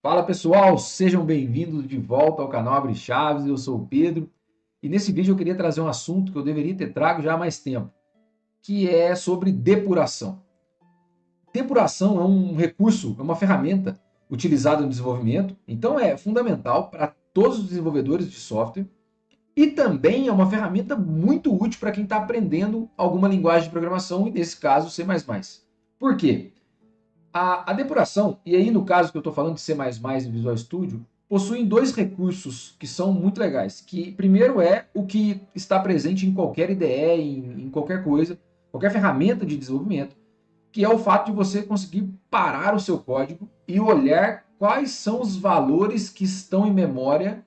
Fala pessoal, sejam bem-vindos de volta ao canal Abre Chaves, eu sou o Pedro e nesse vídeo eu queria trazer um assunto que eu deveria ter trago já há mais tempo, que é sobre depuração. Depuração é um recurso, é uma ferramenta utilizada no desenvolvimento, então é fundamental para todos os desenvolvedores de software e também é uma ferramenta muito útil para quem está aprendendo alguma linguagem de programação e nesse caso C++. Por quê? A depuração, e aí no caso que eu estou falando de C++ e Visual Studio, possuem dois recursos que são muito legais. Que primeiro é o que está presente em qualquer IDE, em qualquer coisa, qualquer ferramenta de desenvolvimento, que é o fato de você conseguir parar o seu código e olhar quais são os valores que estão em memória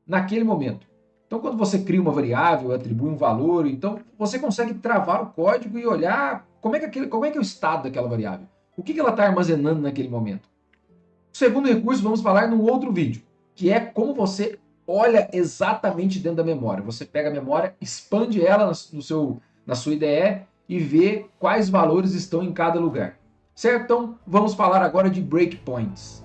naquele momento. Então, quando você cria uma variável, atribui um valor, então você consegue travar o código e olhar como é que é o estado daquela variável. O que ela está armazenando naquele momento. O segundo recurso, vamos falar num outro vídeo, que é como você olha exatamente dentro da memória. Você pega a memória, expande ela na sua IDE e vê quais valores estão em cada lugar. Certo? Então, vamos falar agora de breakpoints.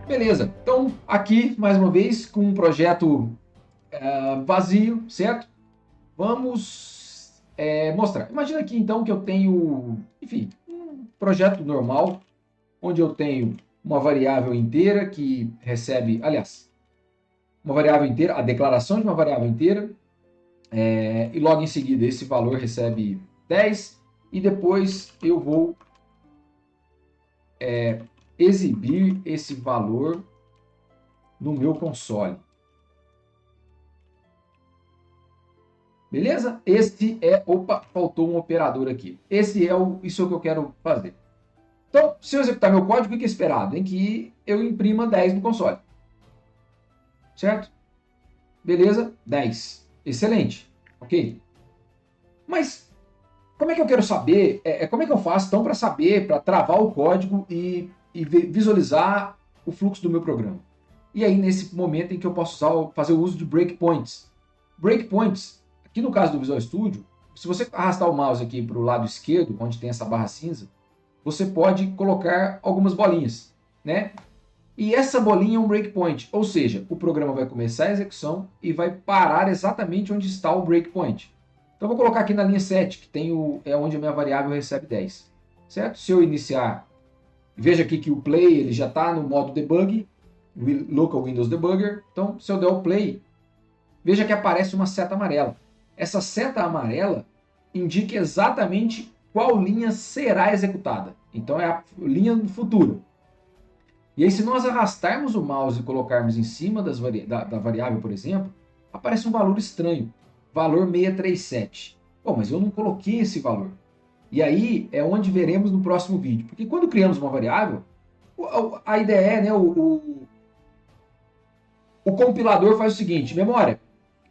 Beleza, então aqui mais uma vez com um projeto vazio, certo? Vamos mostrar. Imagina aqui então que eu tenho, enfim, um projeto normal, onde eu tenho uma variável inteira que recebe, aliás, uma variável inteira, a declaração de uma variável inteira, e logo em seguida esse valor recebe 10, e depois eu vou exibir esse valor no meu console. Beleza? Esse é... Opa, faltou um operador aqui. Isso é o que eu quero fazer. Então, se eu executar meu código, o que é esperado? Em que eu imprima 10 no console. Certo? Beleza? 10. Excelente. Ok? Mas como é que eu quero saber? Como é que eu faço então para saber, para travar o código e visualizar o fluxo do meu programa? E aí, nesse momento em que eu posso fazer o uso de breakpoints. Breakpoints, aqui no caso do Visual Studio, se você arrastar o mouse aqui para o lado esquerdo, onde tem essa barra cinza, você pode colocar algumas bolinhas, né? E essa bolinha é um breakpoint, ou seja, o programa vai começar a execução e vai parar exatamente onde está o breakpoint. Então vou colocar aqui na linha 7, que é onde a minha variável recebe 10. Certo? Se eu iniciar, veja aqui que o play ele já está no modo debug, local Windows Debugger. Então se eu der o play, veja que aparece uma seta amarela. Essa seta amarela indica exatamente qual linha será executada. Então é a linha futura. E aí, se nós arrastarmos o mouse e colocarmos em cima da variável, por exemplo, aparece um valor estranho, valor 637. Bom, mas eu não coloquei esse valor. E aí é onde veremos no próximo vídeo. Porque quando criamos uma variável, a IDE, né, o compilador faz o seguinte: memória,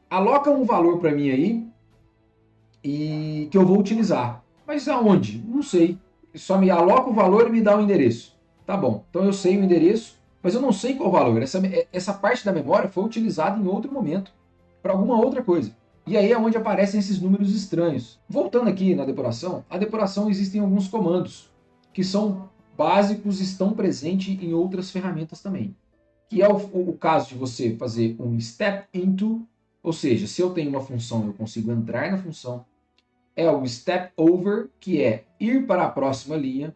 aloca um valor para mim aí e que eu vou utilizar. Mas aonde? Não sei. Só me aloca o valor e me dá o endereço. Tá bom, então eu sei o endereço, mas eu não sei qual o valor. Essa parte da memória foi utilizada em outro momento, para alguma outra coisa. E aí é onde aparecem esses números estranhos. Voltando aqui na depuração, a depuração existem alguns comandos que são básicos e estão presentes em outras ferramentas também. Que é o caso de você fazer um step into, ou seja, se eu tenho uma função eu consigo entrar na função. É o step over, que é ir para a próxima linha,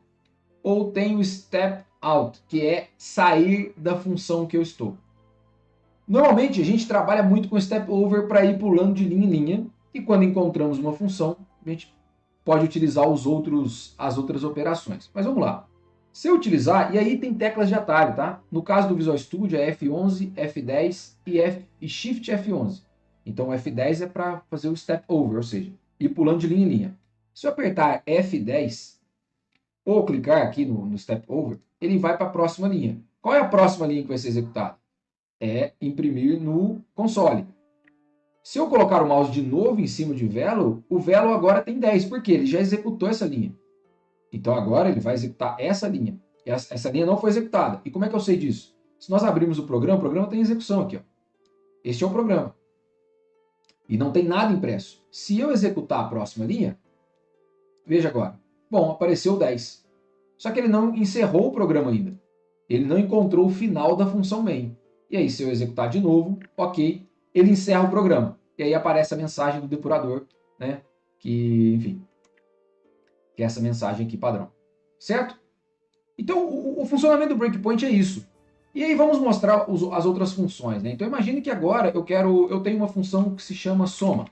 ou tem o step out, que é sair da função que eu estou. Normalmente a gente trabalha muito com step over para ir pulando de linha em linha, e quando encontramos uma função, a gente pode utilizar as outras operações. Mas vamos lá. Se eu utilizar, e aí tem teclas de atalho, tá? No caso do Visual Studio é F11, F10 e Shift F11. Então o F10 é para fazer o step over, ou seja, ir pulando de linha em linha. Se eu apertar F10 ou clicar aqui no step over, ele vai para a próxima linha. Qual é a próxima linha que vai ser executada? É imprimir no console. Se eu colocar o mouse de novo em cima de Velo, o Velo agora tem 10, porque ele já executou essa linha. Então agora ele vai executar essa linha. Essa linha não foi executada. E como é que eu sei disso? Se nós abrirmos o programa tem execução aqui. Ó. Este é o programa. e não tem nada impresso. Se eu executar a próxima linha, veja agora. Bom, apareceu 10. Só que ele não encerrou o programa ainda. Ele não encontrou o final da função main. E aí, se eu executar de novo, ok, ele encerra o programa. E aí aparece a mensagem do depurador, né? Que, enfim, que é essa mensagem aqui padrão. Certo? Então, o funcionamento do breakpoint é isso. E aí vamos mostrar as outras funções, né? Então imagine que agora eu tenho uma função que se chama soma,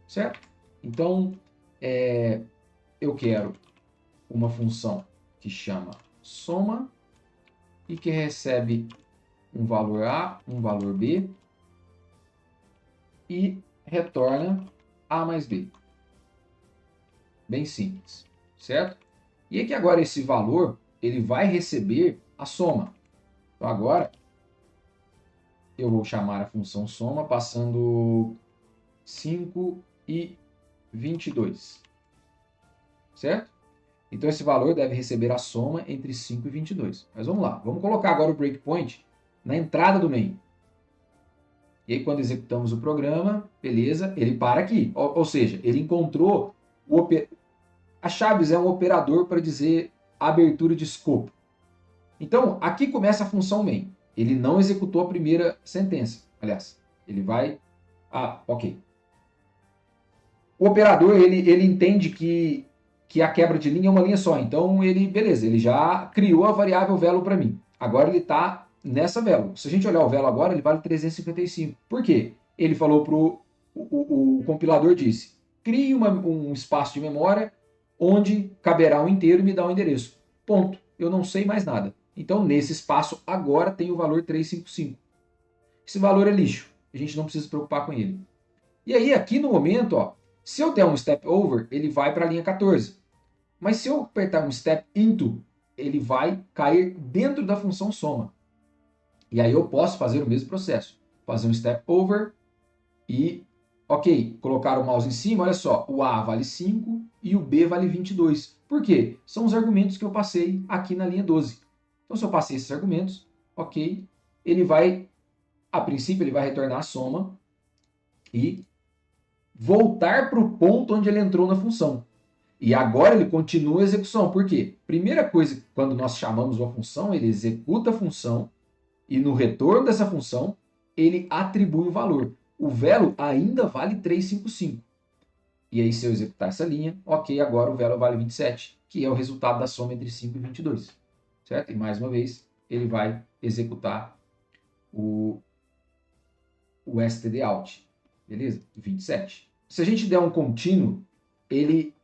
certo? Então, eu quero uma função que chama soma e que recebe um valor A, um valor B e retorna A mais B. Bem simples, certo? E é que agora esse valor ele vai receber a soma. Então agora eu vou chamar a função soma passando 5 e 22, certo? Então esse valor deve receber a soma entre 5 e 22. Mas vamos lá, vamos colocar agora o breakpoint na entrada do main. E aí quando executamos o programa, beleza, ele para aqui. Ou seja, ele encontrou a chaves é um operador para dizer abertura de escopo. Então aqui começa a função main. Ele não executou a primeira sentença. Aliás, ele vai... ok. O operador ele entende que a quebra de linha é uma linha só. Então, beleza, ele já criou a variável velo para mim. Agora ele está nessa velo. Se a gente olhar o velo agora, ele vale 355. Por quê? Ele falou para o compilador disse, crie um espaço de memória onde caberá um inteiro e me dá um endereço. Ponto. Eu não sei mais nada. Então, nesse espaço, agora tem o valor 355. Esse valor é lixo. A gente não precisa se preocupar com ele. E aí, aqui no momento, ó, se eu der um step over, ele vai para a linha 14. Mas se eu apertar um step into, ele vai cair dentro da função soma. E aí eu posso fazer o mesmo processo. Fazer um step over e, ok, colocar o mouse em cima, olha só, o A vale 5 e o B vale 22. Por quê? São os argumentos que eu passei aqui na linha 12. Então, se eu passei esses argumentos, ok, ele vai, a princípio, ele vai retornar a soma e voltar para o ponto onde ele entrou na função. E agora ele continua a execução. Por quê? Primeira coisa, quando nós chamamos uma função, ele executa a função e no retorno dessa função, ele atribui o valor. O velo ainda vale 355. E aí, se eu executar essa linha, ok, agora o velo vale 27, que é o resultado da soma entre 5 e 22. Certo? E mais uma vez, ele vai executar o stdout. Beleza? 27. Se a gente der um contínuo, ele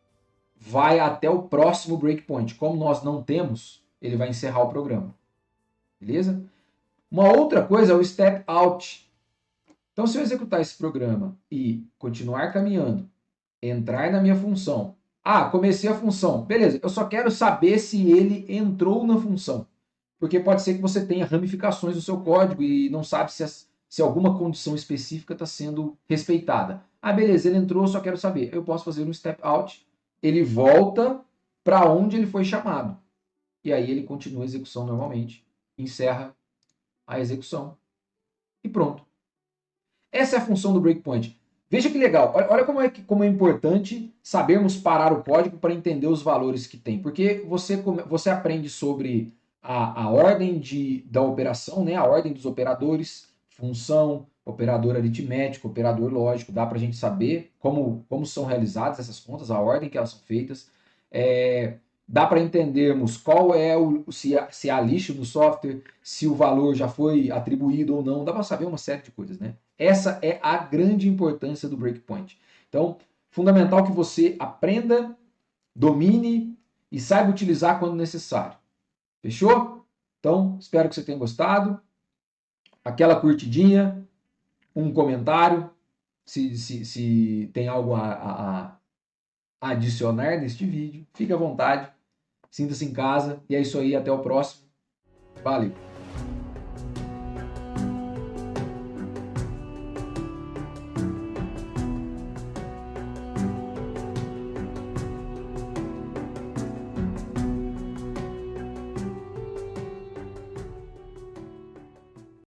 vai até o próximo breakpoint. Como nós não temos, ele vai encerrar o programa. Beleza? Uma outra coisa é o step out. Então, se eu executar esse programa e continuar caminhando, entrar na minha função. Comecei a função. Beleza, eu só quero saber se ele entrou na função. Porque pode ser que você tenha ramificações do seu código e não sabe se alguma condição específica está sendo respeitada. Beleza, ele entrou, só quero saber. Eu posso fazer um step out, ele volta para onde ele foi chamado. E aí ele continua a execução normalmente, encerra a execução e pronto. Essa é a função do breakpoint. Veja que legal, olha como é importante sabermos parar o código para entender os valores que tem. Porque você aprende sobre a ordem da operação, né? A ordem dos operadores, função, operador aritmético, operador lógico. Dá para a gente saber como são realizadas essas contas, a ordem que elas são feitas. Dá para entendermos qual é se há lixo no software, se o valor já foi atribuído ou não. Dá para saber uma série de coisas, né? Essa é a grande importância do breakpoint. Então, fundamental que você aprenda, domine e saiba utilizar quando necessário. Fechou? Então, espero que você tenha gostado. Aquela curtidinha, um comentário, se tem algo a adicionar neste vídeo. Fique à vontade, sinta-se em casa. E é isso aí, até o próximo. Valeu!